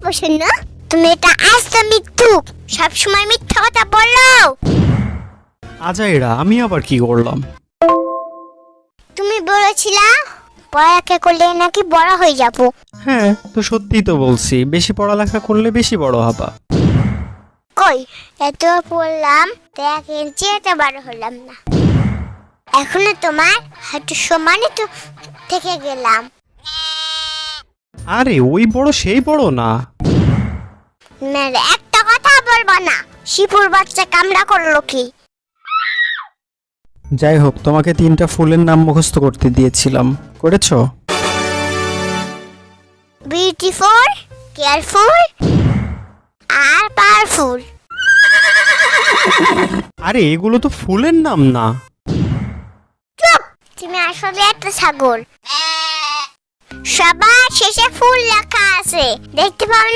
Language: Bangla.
পছন্দ? তুমি এটা আজ তো মিথ্যু, সবসময় মিথ্যা কথা বলো। আজাইরা, আমি আবার কি করলাম? তুমি বলেছিলা পড়ালেখা করলে নাকি বড় হয়ে যাব। হ্যাঁ, তো সত্যিই তো বলছি, বেশি পড়ালেখা করলে বেশি বড় হবা। কই, এত পড়লাম, 1 ইঞ্চি এত বড় হলাম না। এখনো তোমার হাঁটু সমানে তো থেকে গেলাম। আরে ওই বড় সেই বড় না। মেরে একটা কথা বলবো না। শিপুর বাচ্চা কামড়া করলো কি? যাই হোক, তোমাকে 3টা ফুলের নাম মুখস্থ করতে দিয়েছিলাম, করেছো? বিউটিফুল, কেয়ারফুল আর পাওয়ারফুল। আরে এগুলো তো ফুলের নাম না। চুপ, তুমি আসলে একটা ছাগল। সবার শেষে ফুল লেখা আছে, দেখতে পাও না?